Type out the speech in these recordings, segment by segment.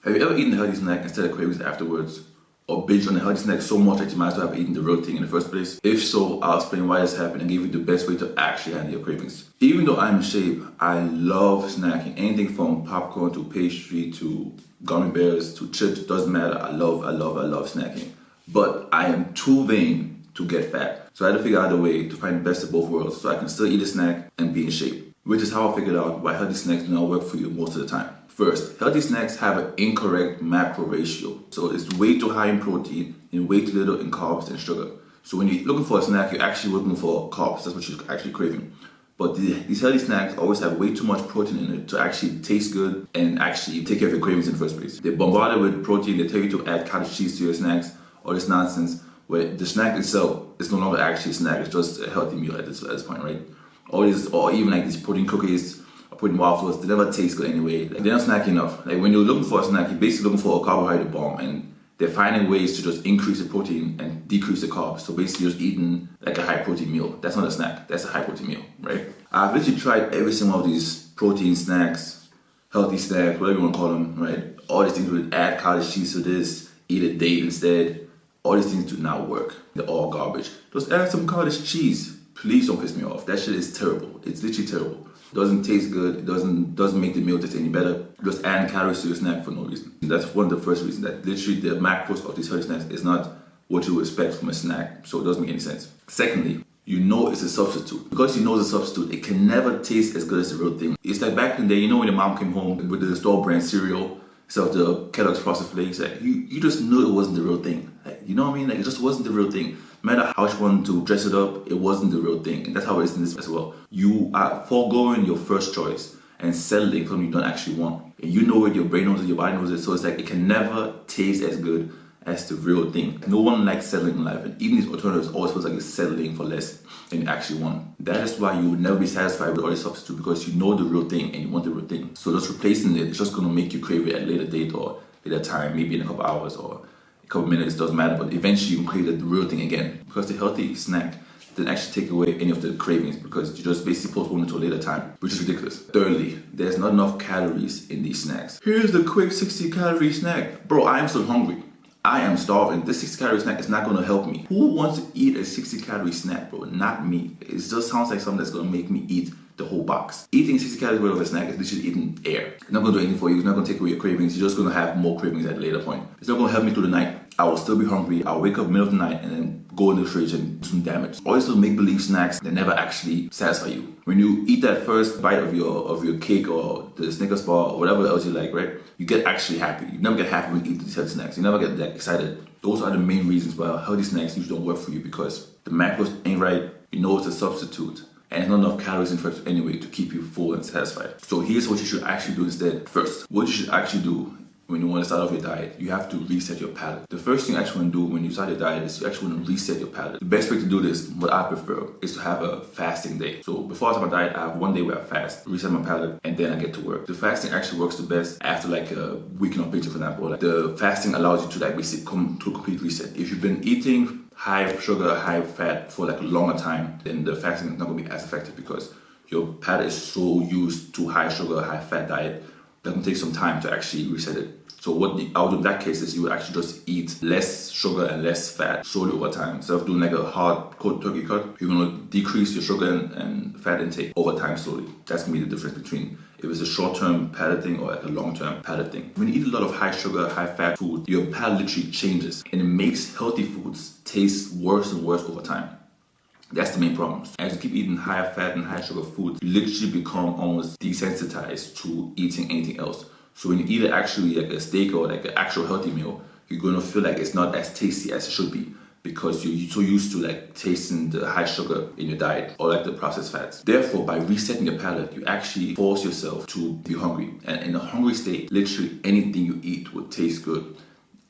Have you ever eaten a healthy snack instead of cravings afterwards? Or binge on a healthy snack so much that you might as well have eaten the real thing in the first place? If so, I'll explain why this happened and give you the best way to actually handle your cravings. Even though I'm in shape, I love snacking. Anything from popcorn to pastry to gummy bears to chips, doesn't matter. I love snacking. But I am too vain to get fat. So I had to figure out a way to find the best of both worlds so I can still eat a snack and be in shape. Which is how I figured out why healthy snacks do not work for you most of the time. First, healthy snacks have an incorrect macro ratio. So it's way too high in protein and way too little in carbs and sugar. So when you're looking for a snack, you're actually looking for carbs. That's what you're actually craving. But these healthy snacks always have way too much protein in it to actually taste good and actually take care of your cravings in the first place. They're bombarded with protein. They tell you to add cottage cheese to your snacks, all this nonsense, where the snack itself is no longer actually a snack. It's just a healthy meal at this point, right? Or even like these protein cookies, putting waffles, they never taste good anyway. Like, they're not snacky enough. Like when you're looking for a snack, you're basically looking for a carbohydrate bomb, and they're finding ways to just increase the protein and decrease the carbs. So basically you're just eating like a high protein meal. That's not a snack, that's a high protein meal, right? I've literally tried every single one of these protein snacks, healthy snacks, whatever you want to call them, right? All these things with add cottage cheese to this, eat a date instead. All these things do not work. They're all garbage. Just add some cottage cheese. Please don't piss me off. That shit is terrible. It's literally terrible. It doesn't taste good. It doesn't make the meal taste any better. Just adding calories to your snack for no reason. That's one of the first reasons, that literally the macros of these healthy snacks is not what you would expect from a snack. So it doesn't make any sense. Secondly, you know it's a substitute. Because you know it's a substitute, it can never taste as good as the real thing. It's like back in the day, you know when your mom came home with the store brand cereal, instead of the Kellogg's Frosted Flakes, like you just knew it wasn't the real thing. Like, you know what I mean? Like, it just wasn't the real thing. No matter how you wanted to dress it up, it wasn't the real thing. And that's how it is in this as well. You are foregoing your first choice and settling for something you don't actually want. And you know it, your brain knows it, your body knows it. So it's like it can never taste as good as the real thing. No one likes settling in life. And even these alternatives always feels like it's settling for less than you actually want. That is why you will never be satisfied with all these substitutes, because you know the real thing and you want the real thing. So just replacing it is just going to make you crave it at a later date or later time, maybe in a couple hours or a couple minutes, doesn't matter, but eventually you can crave the real thing again, because the healthy snack didn't actually take away any of the cravings, because you just basically postpone it to a later time, which is ridiculous. Thirdly, there's not enough calories in these snacks. Here's the quick 60-calorie snack. Bro, I am still hungry. I am starving. This 60-calorie snack is not going to help me. Who wants to eat a 60-calorie snack, bro? Not me. It just sounds like something that's going to make me eat the whole box. Eating 60 calories worth of a snack is literally eating air. It's not going to do anything for you. It's not going to take away your cravings. You're just going to have more cravings at a later point. It's not going to help me through the night. I will still be hungry. I'll wake up middle of the night and then go in the fridge and do some damage. All these little make-believe snacks that never actually satisfy you. When you eat that first bite of your cake or the Snickers bar or whatever else you like, right? You get actually happy. You never get happy when you eat these healthy snacks. You never get that excited. Those are the main reasons why healthy snacks usually don't work for you, because the macros ain't right. You know it's a substitute. And there's not enough calories in it anyway to keep you full and satisfied. So here's what you should actually do instead. First, what you should actually do when you want to start off your diet, you have to reset your palate. The first thing you actually want to do when you start your diet is you actually want to reset your palate. The best way to do this, what I prefer, is to have a fasting day. So before I start my diet, I have one day where I fast, reset my palate, and then I get to work. The fasting actually works the best after like a weekend of binging, for example. Like, the fasting allows you to like basically come to a complete reset. If you've been eating high sugar, high fat for like a longer time, then the fasting is not going to be as effective, because your palate is so used to high sugar, high fat diet that can take some time to actually reset it. So what I would do in that case is you would actually just eat less sugar and less fat slowly over time. Instead of doing like a hard cold turkey cut, you're going to decrease your sugar and fat intake over time slowly. That's going to be the difference between if it's a short-term palate thing or like a long-term palate thing. When you eat a lot of high sugar, high fat food, your palate literally changes, and it makes healthy foods taste worse and worse over time. That's the main problem. As you keep eating high fat and high sugar food, you literally become almost desensitized to eating anything else. So when you eat it actually like a steak or like an actual healthy meal, you're going to feel like it's not as tasty as it should be, because you're so used to like tasting the high sugar in your diet or like the processed fats. Therefore, by resetting your palate, you actually force yourself to be hungry. And in a hungry state, literally anything you eat will taste good.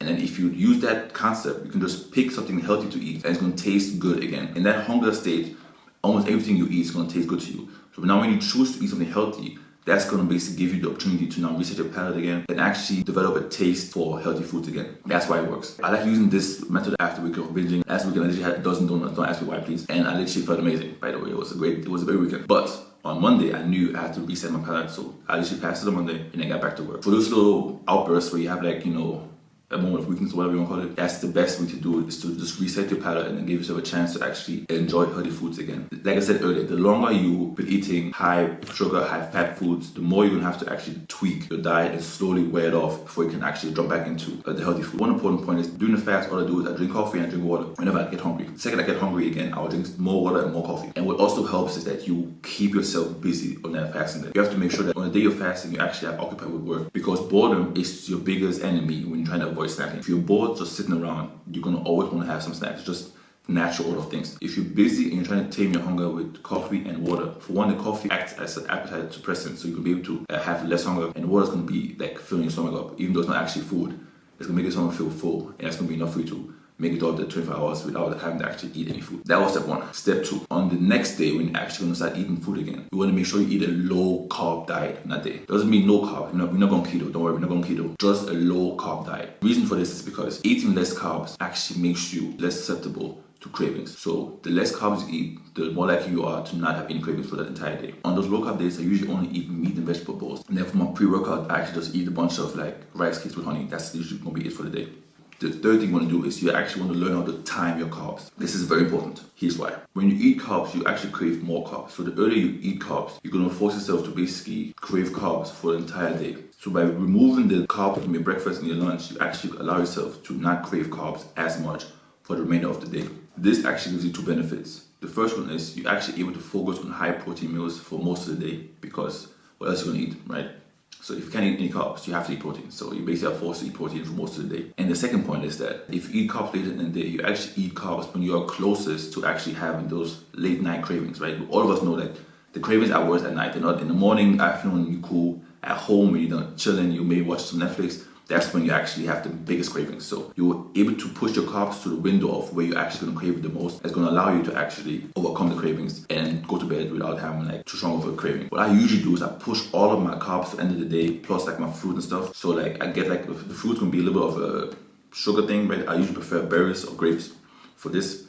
And then if you use that concept, you can just pick something healthy to eat and it's going to taste good again. In that hunger state, almost everything you eat is going to taste good to you. So now when you choose to eat something healthy, that's going to basically give you the opportunity to now reset your palate again and actually develop a taste for healthy foods again. That's why it works. I like using this method after a week of binging. Last weekend I literally had a dozen donuts. Don't ask me why, please. And I literally felt amazing, by the way. It was a great weekend. But on Monday, I knew I had to reset my palate, so I literally fasted on Monday and then got back to work. For those little outbursts where you have like, a moment of weakness or whatever you want to call it, that's the best way to do it, is to just reset your palate and then give yourself a chance to actually enjoy healthy foods again. Like I said earlier, the longer you've been eating high sugar, high fat foods, the more you're going to have to actually tweak your diet and slowly wear it off before you can actually drop back into the healthy food. One important point is during the fast, all I do is I drink coffee and I drink water whenever I get hungry. The second I get hungry again, I'll drink more water and more coffee. And what also helps is that you keep yourself busy on that fasting day. You have to make sure that on the day you're fasting, you actually are occupied with work, because boredom is your biggest enemy when you're trying to avoid snacking. If you're bored just sitting around, you're going to always want to have some snacks. It's just the natural order of things. If you're busy and you're trying to tame your hunger with coffee and water, for one, the coffee acts as an appetite suppressant, so you can be able to have less hunger, and the water is going to be like filling your stomach up. Even though it's not actually food, it's going to make your stomach feel full, and that's going to be enough for you to make it all the 24 hours without having to actually eat any food. That was step one. Step two, on the next day when you're actually going to start eating food again, you want to make sure you eat a low carb diet on that day. Doesn't mean no carb. We're not going keto. Don't worry, we're not going keto. Just a low carb diet. The reason for this is because eating less carbs actually makes you less susceptible to cravings. So the less carbs you eat, the more likely you are to not have any cravings for that entire day. On those low carb days, I usually only eat meat and vegetable bowls. And then for my pre-workout, I actually just eat a bunch of like rice cakes with honey. That's usually going to be it for the day. The third thing you want to do is you actually want to learn how to time your carbs. This is very important. Here's why. When you eat carbs, you actually crave more carbs. So the earlier you eat carbs, you're going to force yourself to basically crave carbs for the entire day. So by removing the carbs from your breakfast and your lunch, you actually allow yourself to not crave carbs as much for the remainder of the day. This actually gives you two benefits. The first one is you're actually able to focus on high protein meals for most of the day, because what else are you going to eat, right? So if you can't eat any carbs, you have to eat protein. So you basically are forced to eat protein for most of the day. And the second point is that if you eat carbs later in the day, you actually eat carbs when you are closest to actually having those late night cravings, right? All of us know that the cravings are worse at night. They're not in the morning, afternoon, you're cool. At home, when you're chilling, you may watch some Netflix. That's when you actually have the biggest cravings. So you're able to push your carbs to the window of where you're actually going to crave it the most. It's going to allow you to actually overcome the cravings and go to bed without having like too strong of a craving. What I usually do is I push all of my carbs to the end of the day, plus like my fruit and stuff. So like I get like the fruit's going to be a little bit of a sugar thing, right? I usually prefer berries or grapes for this.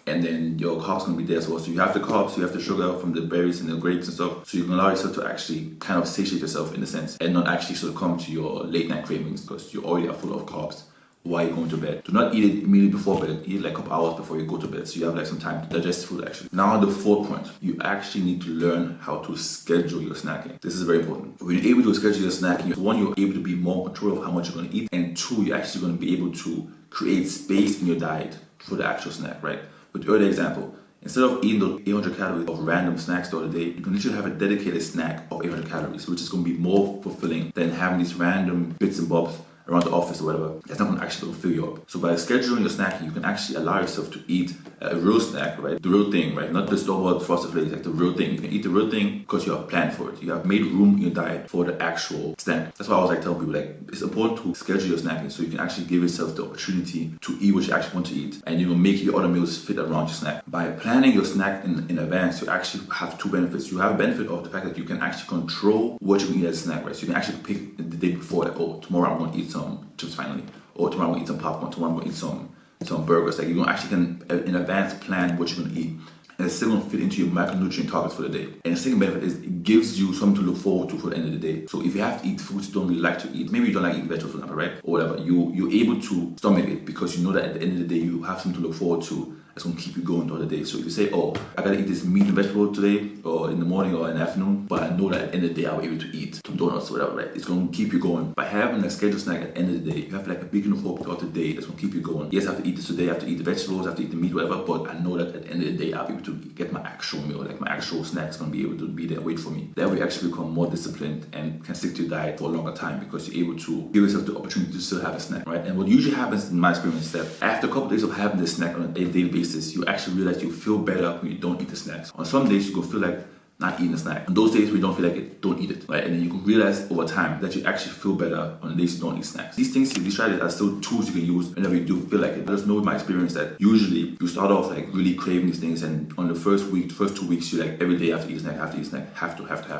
And then your carbs going to be there as well. So you have the carbs, you have the sugar from the berries and the grapes and stuff. So you can allow yourself to actually kind of satiate yourself in a sense and not actually sort of come to your late night cravings, because you already are full of carbs while you're going to bed. Do not eat it immediately before bed. Eat like a couple hours before you go to bed, so you have like some time to digest food actually. Now the fourth point, you actually need to learn how to schedule your snacking. This is very important. When you're able to schedule your snacking, one, you're able to be more in control of how much you're going to eat, and two, you're actually going to be able to create space in your diet for the actual snack, right? With the earlier example, instead of eating those 800 calories of random snacks throughout the day, you can literally have a dedicated snack of 800 calories, which is going to be more fulfilling than having these random bits and bobs around the office or whatever. That's not going to actually fill you up. So by scheduling your snacking, you can actually allow yourself to eat a real snack, right? The real thing, right? Not the store-bought Frosted Flakes, like the real thing. You can eat the real thing because you have planned for it. You have made room in your diet for the actual snack. That's why I always like telling people, like, it's important to schedule your snacking so you can actually give yourself the opportunity to eat what you actually want to eat, and you will make your other meals fit around your snack. By planning your snack in advance, you actually have two benefits. You have a benefit of the fact that you can actually control what you can eat as a snack, right? So you can actually pick the day before, like, oh, tomorrow I'm going to eat some chips finally, or tomorrow I'm going to eat some popcorn, tomorrow I'm going to eat some burgers. Like, you actually can in advance plan what you're going to eat, and it's still going to fit into your macronutrient targets for the day. And the second benefit is it gives you something to look forward to for the end of the day. So if you have to eat foods you don't really like to eat, maybe you don't like eating vegetables, for example, right, or whatever, you're able to stomach it because you know that at the end of the day you have something to look forward to. It's going to keep you going throughout the day. So if you say, oh, I gotta eat this meat and vegetable today, or in the morning or in the afternoon, but I know that at the end of the day I'll be able to eat some donuts or whatever, right? It's going to keep you going. By having a scheduled snack at the end of the day, you have like a beacon of hope throughout the day that's going to keep you going. Yes, I have to eat this today, I have to eat the vegetables, I have to eat the meat, whatever, but I know that at the end of the day I'll be able to get my actual meal, like my actual snack is going to be able to be there, wait for me. That way you actually become more disciplined and can stick to your diet for a longer time because you're able to give yourself the opportunity to still have a snack, right? And what usually happens in my experience is that after a couple of days of having this snack on a daily basis, you actually realize you feel better when you don't eat the snacks. On some days you go feel like not eating a snack. On those days where you don't feel like it, don't eat it, right? And then you can realize over time that you actually feel better on the days you don't eat snacks. These things, these strategies are still tools you can use whenever you do feel like it. I just know in my experience that usually you start off like really craving these things, and on the first week, first 2 weeks, you're like every day I have to eat a snack, have to eat a snack, have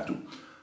to.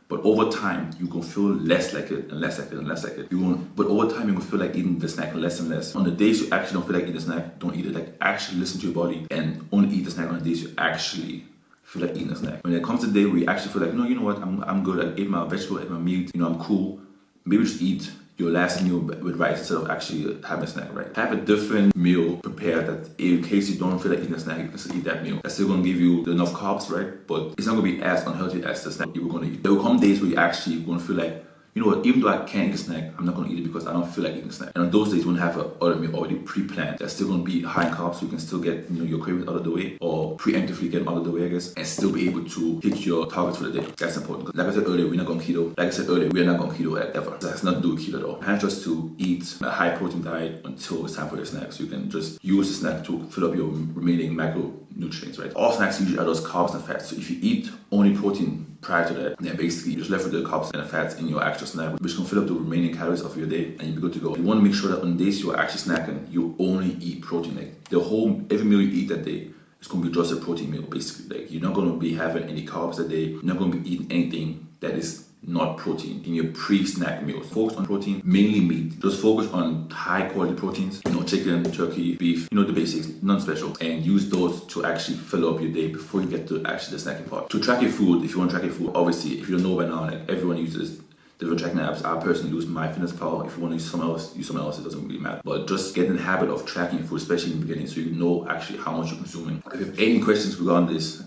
But over time, you can feel less like it and less like it and less like it. But over time, you can feel like eating the snack less and less. On the days you actually don't feel like eating the snack, don't eat it. Like, actually listen to your body and only eat the snack on the days you actually feel like eating a snack. When it comes to the day where you actually feel like, no, you know what, I'm good, I ate my vegetable, I ate my meat, you know, I'm cool, maybe just eat your last meal with rice instead of actually having a snack, right? Have a different meal prepared that in case you don't feel like eating a snack, you can still eat that meal. That's still gonna give you enough carbs, right? But it's not gonna be as unhealthy as the snack you were gonna eat. There will come days where you actually gonna feel like, you know what, even though I can't eat a snack, I'm not gonna eat it because I don't feel like eating a snack. And on those days, you wanna have an other meal already pre-planned. That's still gonna be high in carbs, so you can still get, you know, your cravings out of the way, or preemptively get them out of the way, I guess, and still be able to hit your targets for the day. That's important. Like I said earlier, we're not going keto. Like I said earlier, we're not going keto ever. That has nothing to do with keto at all. Plan just to eat a high protein diet until it's time for your snack. So you can just use the snack to fill up your remaining macronutrients, right? All snacks usually are those carbs and fats. So if you eat only protein prior to that, then basically you're just left with the carbs and the fats in your actual snack, which can fill up the remaining calories of your day, and you'll be good to go. You want to make sure that on days you're actually snacking, you only eat protein. Like every meal you eat that day, it's going to be just a protein meal, basically. Like, you're not going to be having any carbs that day. You're not going to be eating anything that is not protein in your pre-snack meals. Focus on protein, mainly meat. Just focus on high quality proteins, you know, chicken, turkey, beef, you know, the basics, none special, and use those to actually fill up your day before you get to actually the snacking part. To track your food, if you want to track your food, obviously, if you don't know by now, like, everyone uses different tracking apps. I personally use MyFitnessPal. If you want to use someone else, it doesn't really matter. But just get in the habit of tracking food, especially in the beginning, so you know actually how much you're consuming. If you have any questions regarding this,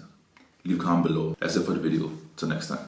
leave a comment below. That's it for the video. Till next time.